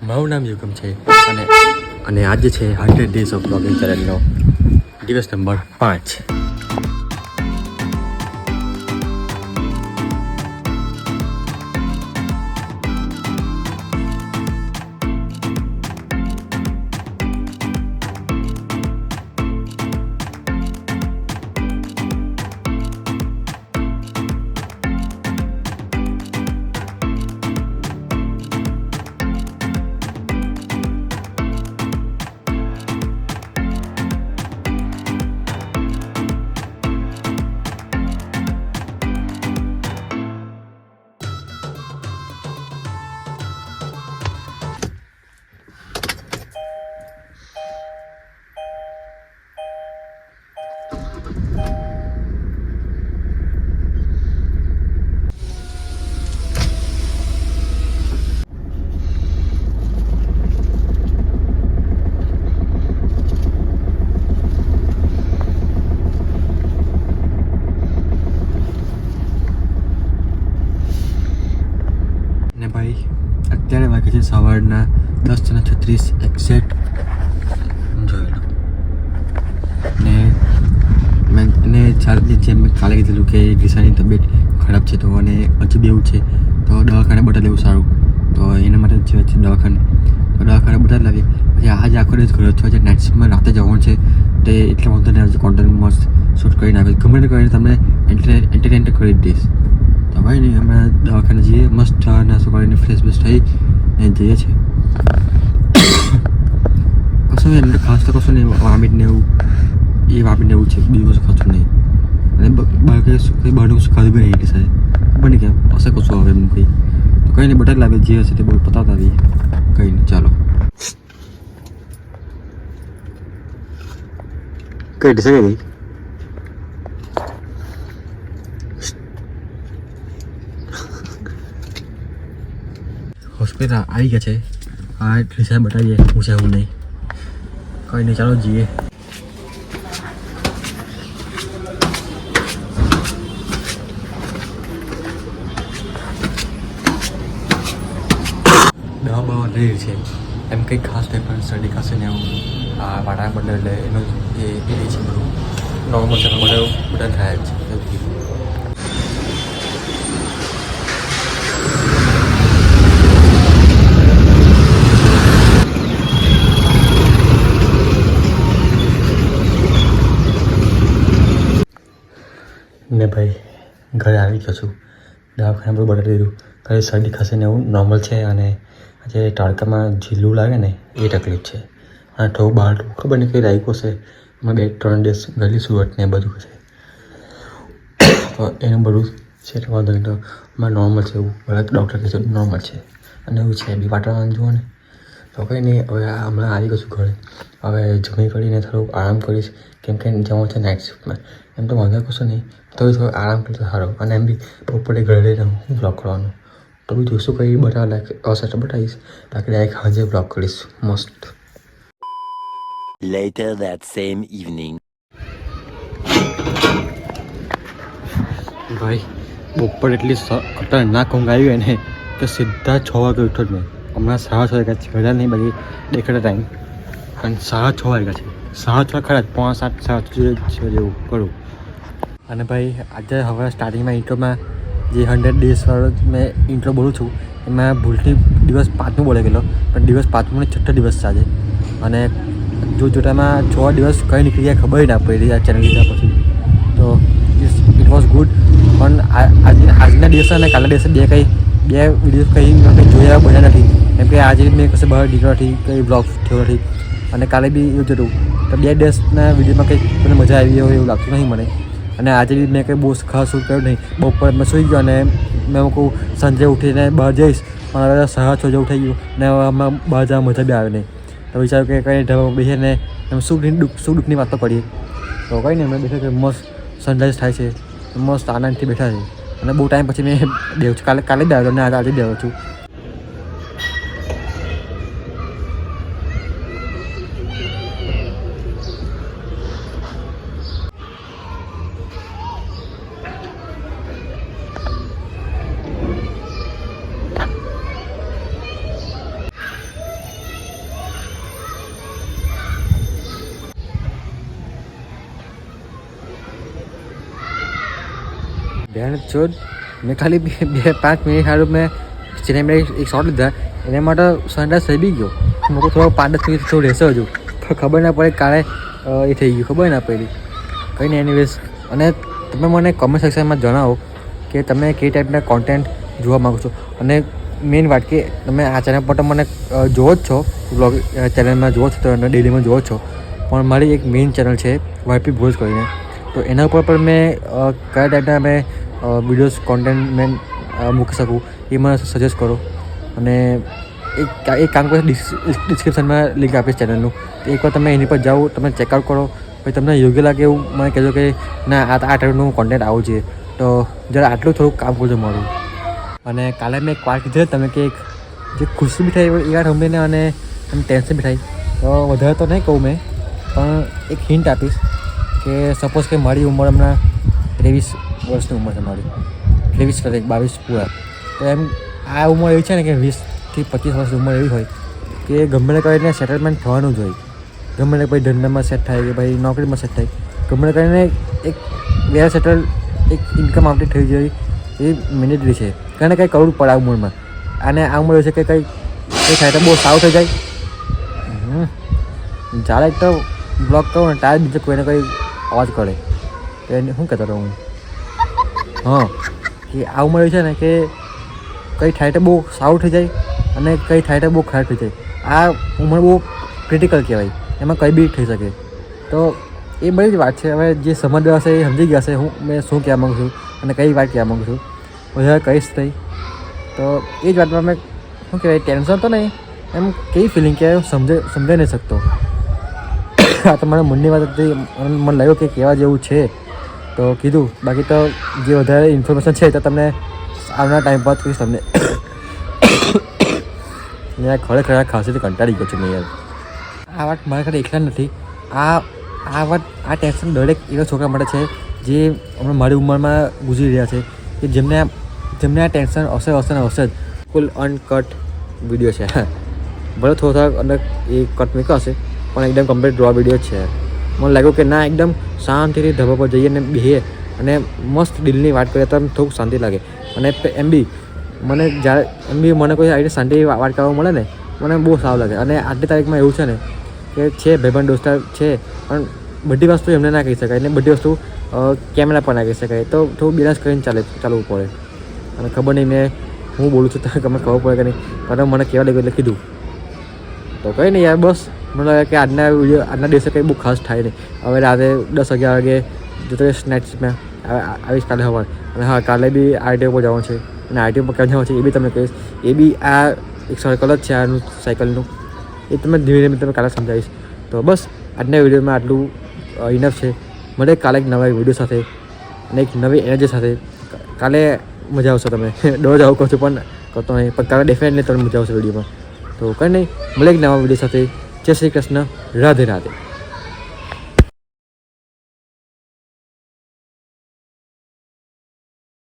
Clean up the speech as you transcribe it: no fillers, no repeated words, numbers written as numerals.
મારું નામ યુગમ છે અને આજે છે 100 ડેઝ ઓફ બ્લોગિંગ ચેલેન્જનો દિવસ નંબર 5. ભાઈ અત્યારે વાગે છે સવારના 10:36 એક્ઝેક્ટ જોઈ લો ને મેં જેમ કાલે કીધેલું કે દિશાની તબિયત ખરાબ છે તો અને હજુ બી એવું છે તો દવાખાને બતાવી લેવું સારું તો એના માટે જે છે દવાખાને બતાવી લાવી પછી આજે આખો દિવસ ઘરે છો જે નાઇટ્સમાં રાતે જવાનું છે તે એટલે વાંધો નહીં આવે કોન્ટેન્ટ મસ્ત શૂટ કરીને આવે ગમે તે કરીને તમને એન્ટરટેન કરી જ દઈશ. તો ભાઈ નહીં અમે દવાખાને જઈએ મસ્ત ચા નાસ્તો કરીને ફ્રેશ બેશ થઈ ને જઈએ છીએ. કશું નહીં એમ ખાસ તો કશું નહીં વામિટને એવું છે બીજું કશું ખાતું નહીં અને કંઈ બહારનું કશું ખાધું બી નહીં એટલી સાથે બની કેમ હશે કશું હવે એમ કંઈ તો કંઈ નહીં બટાક લાવે જે હશે તે બહુ પતાવતા આવીએ કંઈ નહીં ચાલો કઈ ડિસે ગઈ હોસ્પિટલ આવી ગયા છે આ ડિસાઇડ બતાવીએ હું છે હું નહીં કંઈ નહીં ચાલો જઈએ. દવા લઈ છે એમ કંઈ ખાસ નહીં પણ શરદી ખાશે ને એવું આ વાટા બદલે એટલે એનો એ છે બધું નોર્મલ છે બધા થાય જ છે. ને ભાઈ ઘરે આવી ગયો છું દવાખાને બધું બતાવી દીધું ઘરે શરદી ખાંસી ને એવું નોર્મલ છે અને આજે તડકામાં ઝીલું લાગે ને એ તકલીફ છે અને થોડું બહાર ખબર નહીં કંઈ રાખ્યું છે એમાં 2-3 દિવસ ગયેલી સુરત ને બધું છે તો એનું બધું છે વાંધો નહીં તો એમાં નોર્મલ છે એવું બધા ડૉક્ટર કહે છે નોર્મલ છે અને એવું છે બી વાતાવરણ જુઓ ને તો કંઈ નહીં હવે હમણાં આવી ગયો છું ઘરે હવે જમી કરીને થોડુંક આરામ કરીશ કેમ કે જવાનું છે નાઇટ શિફ્ટમાં એમ તો વાંધો કશું નહીં તો થોડો આરામ કરતો સારો અને એમ બી બપોરે ઘરે રહીને હું બ્લોગ કરવાનું તો બી જોઈશું કંઈ બતાવવા લાગે હશે તો બતાવીશ બાકી ડાયરેક્ટ સાંજે બ્લોગ કરીશ મસ્ત. Later that same evening. ભાઈ બપોર એટલી ખતરનાક ઊંઘ આવી હોય ને કે સીધા 6 વાગે ઉઠો જ નહીં હમણાં 6:30 વાગ્યા છે ઘણા નહીં બાકી દેખાતા ટાઈમ પણ 6:30 વાગ્યા છે 6:30 ખરા 5-7 જેવું કરું. અને ભાઈ આજે હવે સ્ટાર્ટિંગમાં ઇન્ટ્રોમાં જે 100 ડેઝવાળો મેં ઇન્ટ્રો બોલું છું એમાં ભૂલથી દિવસ 5નું બોલે ગયેલો પણ દિવસ 5નો 6 દિવસ છે આજે અને જોતામાં 6 દિવસ કંઈ નીકળી ગયા ખબર ના પડી આ ચેનલ લીધા પછી તો ઇટ વોઝ ગુડ પણ આજના દિવસે અને કાલના દિવસે બે વિડીયો કંઈ જોયા બન્યા નથી કેમ કે આજે મેં કશે બહાર નીકળ્યો નથી કંઈ બ્લોગ થયો નથી અને કાલે બી એવું જ હતું તો 2 દિવસના વિડીયોમાં કંઈક મને મજા આવી હોય એવું લાગતું નહીં મને અને આજે બી મેં કંઈ બહુ ખાસ શૂટ કર્યું નહીં બપોર મેં સૂઈ ગયો અને મેં કહું સાંજે ઉઠીને બહાર જઈશ પણ હવે 6:30 જેવું થઈ ગયું ને હવે આમાં બહાર જવા મજા બી આવે નહીં તો વિચાર્યું કે કંઈ ઢાબા બેસીને એમ સુખ દુઃખની વાતો કરીએ તો કંઈ નહીં અમે બેઠા કે મસ્ત સનરાઈઝ થાય છે મસ્ત આનંદથી બેઠા છે અને બહુ ટાઈમ પછી મેં દેવ છું કાલે જ આવ્યો અને આજે જ આવ્યો છું. બેન ચોદ મેં ખાલી 2-5 મિનિટ સારું મેં સિનેમેટિક એક શોટ લીધા એના માટે સનરાઈઝ થઈ બી ગયો. મને થોડો 5-10 મિનિટ થોડું રહેશે હજુ પણ ખબર ના પડે કાલે એ થઈ ગયું ખબર ના પડી કંઈ નહીં. એનીવેઝ અને તમે મને કોમેન્ટ સેક્શનમાં જણાવો કે તમે કઈ ટાઈપના કોન્ટેન્ટ જોવા માગો છો. અને મેઇન વાત કે તમે આ ચેનલ પર તો મને જોવો જ છો, બ્લોગ ચેનલમાં જોવો છો તો ડેલીમાં જોવો છો, પણ મારી એક મેઇન ચેનલ છે વાયપી ભોજ કરીને, તો એના ઉપર પણ મેં કયા ટાઈપના મેં વિડીયોઝ કોન્ટેન્ટ મેં મૂકી શકું એ મને સજેસ્ટ કરો. અને એક કામ કરો, ડિસ્ક્રિપ્શનમાં લિંક આપીશ ચેનલનું, તો એકવાર તમે એની પર જાઓ, તમે ચેકઆઉટ કરો, પછી તમને યોગ્ય લાગે એવું મને કહેજો કે ના આ ટાઈપનું કોન્ટેન્ટ આવું જોઈએ, તો જરા આટલું થોડુંક કામ કરજો મારું. અને કાલે મેં એક વાત કીધી તમે કે જે ખુશી બી થાય એ વાત સમજીને અને ટેન્શન બી થાય, તો વધારે તો નહીં કહું મેં, પણ એક હિન્ટ આપીશ કે સપોઝ કે મારી ઉંમર હમણાં 23 વર્ષની ઉંમર છે મારી, 23-22 પૂરા, તો એમ આ ઉંમર એવી છે ને કે 20-25 વર્ષની ઉંમર એવી હોય કે ગમે તે કરીને સેટલમેન્ટ થવાનું જ હોય. ગમે તે ભાઈ ધંધામાં સેટ થાય કે ભાઈ નોકરીમાં સેટ થાય, ગમે તે કરીને એક વેલ સેટલ એક ઇન્કમ આવતી થઈ જાય એ મેનેજરી છે. કારણ કે કંઈ કરવું પડે આ ઉંમરમાં, અને આ ઉંમર છે કે કંઈ થાય તો બહુ સારું થઈ જાય. ચાલે એક તો બ્લોક કરો ને તારે બીજે કોઈને કંઈ અવાજ કરે તો એને શું કહેતો હતો હું, હા કે આ ઉંમર છે ને કે કંઈ થાય તો બહુ સારું થઈ જાય અને કંઈ થાય તો બહુ ખરાબ થઈ જાય. આ ઉંમર બહુ ક્રિટિકલ કહેવાય, એમાં કંઈ બી થઈ શકે. તો એ બધી જ વાત છે. હવે જે સમજવા હશે એ સમજી ગયા હશે મેં શું કહેવા માગું છું અને કઈ વાત કહેવા માગું છું, વધારે કહીશ નહીં. તો એ જ વાતમાં મેં શું કહેવાય ટેન્શન તો નહીં, એમ કેવી ફિલિંગ કે સમજાઈ નહીં શકતો. આ તો મારા મનની વાત હતી, મને લાગ્યું કે કહેવા જેવું છે તો કીધું. બાકી તો જે વધારે ઇન્ફોર્મેશન છે તો તમને આવનાર ટાઈમ પર કહીશ તમને. ખરેખર ખાસીથી કંટાળી ગયો છું મેં યાર. આ વાત મારા ઘરે એકલા નથી, આ વાત આ ટેન્શન દરેક એવા છોકરા માટે છે જે હમણાં મારી ઉંમરમાં ગુજરી રહ્યા છે, કે જેમને આ ટેન્શન હશે ને હશે જ. ફૂલ અનકટ વિડીયો છે, ભલે થોડા અંદર એ કટ મૂક્યો હશે પણ એકદમ કમ્પ્લીટ રો વિડીયો છે. મને લાગ્યું કે ના એકદમ શાંતિથી ધાબા પર જઈએ ને બેસીએ અને મસ્ત દિલની વાત કરીએ તો એમ થોડુંક શાંતિ લાગે. અને એમ બી મને જ્યારે મને કોઈ આવી શાંતિ વાત કરવા મળે ને મને બહુ સારું લાગે. અને આજની તારીખમાં એવું છે ને કે છે ભાઈબંધ દોસ્તાર છે પણ બધી વસ્તુ એમને ના કહી શકાય, એટલે બધી વસ્તુ કેમેરા પર ના કહી શકાય, તો થોડું બેલેન્સ કરીને ચાલવું પડે. અને ખબર નહીં મેં હું બોલું છું તમને ખબર પડે કે નહીં, પણ મને કહેવા લાગ્યું એટલે કીધું. તો કંઈ નહીં યાર, બસ મને લાગે કે આજના દિવસે કંઈ બહુ ખાસ થાય નહીં. હવે રાતે 10-11 વાગે જતો નાઇટમાં આવીશ કાલે સવાર. અને હા કાલે બી આરટીઓ પર જવાનું છે, અને આરટીઓ પર ક્યાં જવાનું છે એ બી તમને કહીશ. એ બી આ એક સર્કલ જ છે આનું સાયકલનું, એ તમે ધીમે ધીમે તમે કાલે સમજાવીશ. તો બસ આજના વિડીયોમાં આટલું ઇનફ છે. મળે કાલે એક નવા વિડીયો સાથે અને એક નવી એનર્જી સાથે. કાલે મજા આવશે, તમે દરરોજ આવું કહો છો પણ કરતો નહીં, પણ કાલે ડેફિનેટલી તમને મજા આવશે વિડીયોમાં. તો કંઈ નહીં, મળે એક નવા વિડીયો સાથે. જય શ્રી કૃષ્ણ, રાધે રાધે.